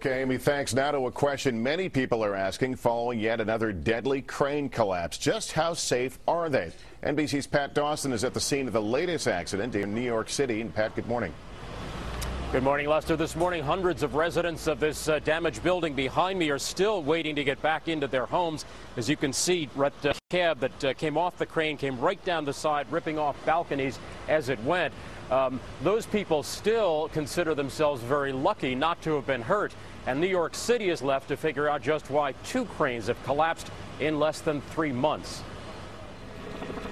Okay, Amy, thanks. Now to a question many people are asking following yet another deadly crane collapse. Just how safe are they? NBC's Pat Dawson is at the scene of the latest accident in New York City. And Pat, good morning. Good morning, Lester. This morning, hundreds of residents of this damaged building behind me are still waiting to get back into their homes. As you can see, the cab that came off the crane came right down the side, ripping off balconies as it went. Those people still consider themselves very lucky not to have been hurt. And New York City is left to figure out just why 2 cranes have collapsed in less than 3 months.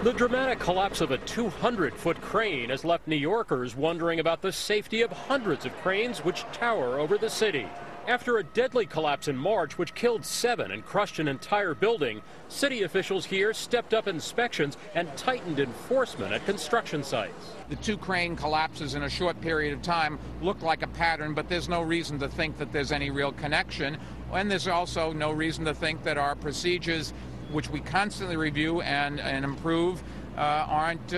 The dramatic collapse of a 200-foot crane has left New Yorkers wondering about the safety of hundreds of cranes which tower over the city. After a deadly collapse in March which killed 7 and crushed an entire building, city officials here stepped up inspections and tightened enforcement at construction sites. The 2 crane collapses in a short period of time look like a pattern, but there's no reason to think that there's any real connection. And there's also no reason to think that our procedures, which we constantly review and improve, aren't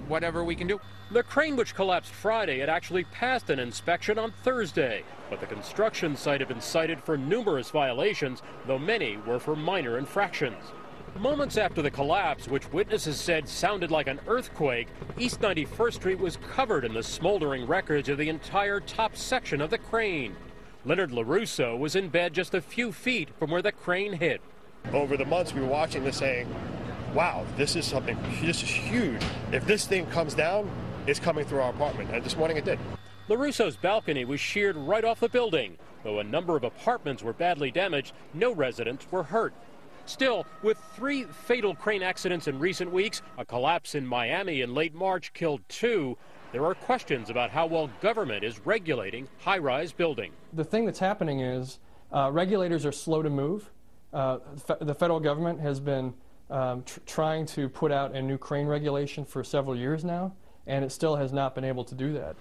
whatever we can do. The crane which collapsed Friday had actually passed an inspection on Thursday, but the construction site had been cited for numerous violations, though many were for minor infractions. Moments after the collapse, which witnesses said sounded like an earthquake, East 91st Street was covered in the smoldering wreckage of the entire top section of the crane. Leonard LaRusso was in bed just a few feet from where the crane hit. Over the months, we were watching this saying, wow, this is huge. If this thing comes down, it's coming through our apartment. And this morning it did. LaRusso's balcony was sheared right off the building. Though a number of apartments were badly damaged, no residents were hurt. Still, with 3 fatal crane accidents in recent weeks, a collapse in Miami in late March killed 2, there are questions about how well government is regulating high-rise building. The thing that's happening is regulators are slow to move. The federal government has been trying to put out a new crane regulation for several years now, and it still has not been able to do that.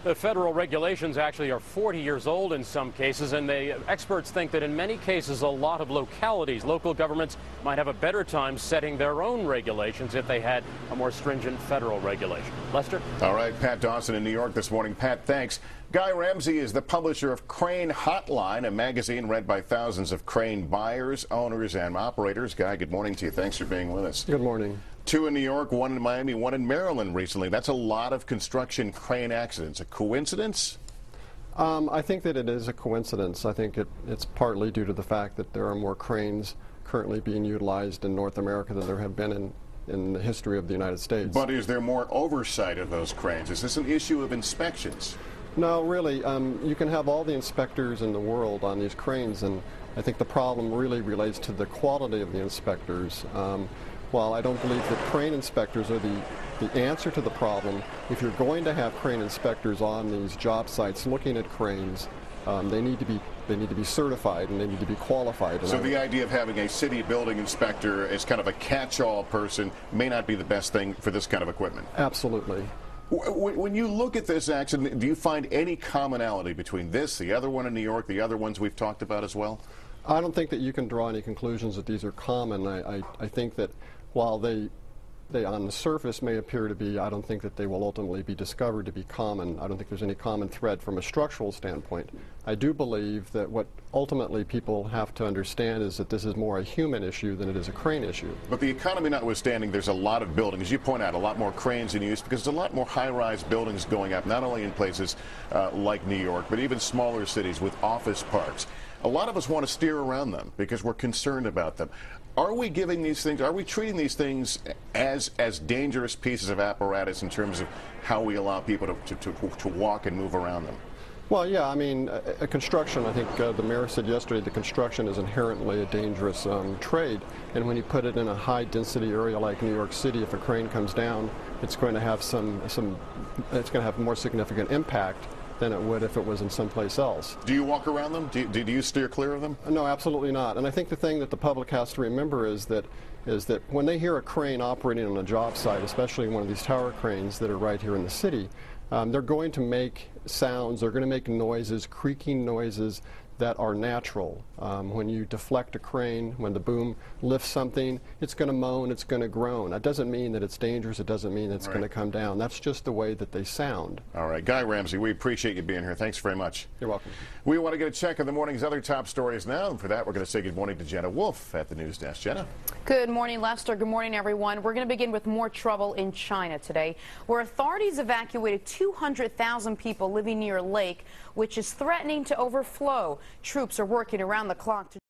The federal regulations actually are 40 years old in some cases, and the experts think that in many cases a lot of localities, local governments might have a better time setting their own regulations if they had a more stringent federal regulation. Lester? All right, Pat Dawson in New York this morning. Pat, thanks. Guy Ramsey is the publisher of Crane Hotline, a magazine read by thousands of crane buyers, owners, and operators. Guy, good morning to you. Thanks for being with us. Good morning. 2 in New York, 1 in Miami, 1 in Maryland recently. That's a lot of construction crane accidents. A coincidence? I think that it is a coincidence. I think it's partly due to the fact that there are more cranes currently being utilized in North America than there have been in the history of the United States. But is there more oversight of those cranes? Is this an issue of inspections? No, really. You can have all the inspectors in the world on these cranes, and I think the problem really relates to the quality of the inspectors. While I don't believe that crane inspectors are the answer to the problem, if you're going to have crane inspectors on these job sites looking at cranes, they need to be certified and they need to be qualified. And so the idea of having a city building inspector as kind of a catch-all person may not be the best thing for this kind of equipment. Absolutely. When you look at this accident, do you find any commonality between this, the other one in New York, the other ones we've talked about as well? I don't think that you can draw any conclusions that these are common. I think that while they on the surface may appear to be, I don't think that they will ultimately be discovered to be common. I don't think there's any common thread from a structural standpoint. I do believe that what ultimately people have to understand is that this is more a human issue than it is a crane issue. But the economy notwithstanding, there's a lot of buildings, as you point out, a lot more cranes in use because there's a lot more high-rise buildings going up, not only in places like New York, but even smaller cities with office parks. A lot of us want to steer around them because we're concerned about them. Are we treating these things as dangerous pieces of apparatus in terms of how we allow people to walk and move around them? Well, yeah, I mean, construction, I think the mayor said yesterday that construction is inherently a dangerous trade, and when you put it in a high-density area like New York City, if a crane comes down, it's going to have it's going to have more significant impact than it would if it was in someplace else. Do you walk around them? Do you steer clear of them? No, absolutely not. And I think the thing that the public has to remember is that when they hear a crane operating on a job site, especially one of these tower cranes that are right here in the city, they're going to make sounds, they're going to make noises, creaking noises that are natural. When you deflect a crane, when the boom lifts something, it's going to moan, it's going to groan. That doesn't mean that it's dangerous, it doesn't mean it's going to come down. That's just the way that they sound. All right, Guy Ramsey, we appreciate you being here. Thanks very much. You're welcome. We want to get a check of the morning's other top stories now, and for that we're going to say good morning to Jenna Wolf at the news desk. Jenna. Good morning, Lester. Good morning, everyone. We're going to begin with more trouble in China today, where authorities evacuated 200,000 people living near a lake, which is threatening to overflow. Troops are working around the clock to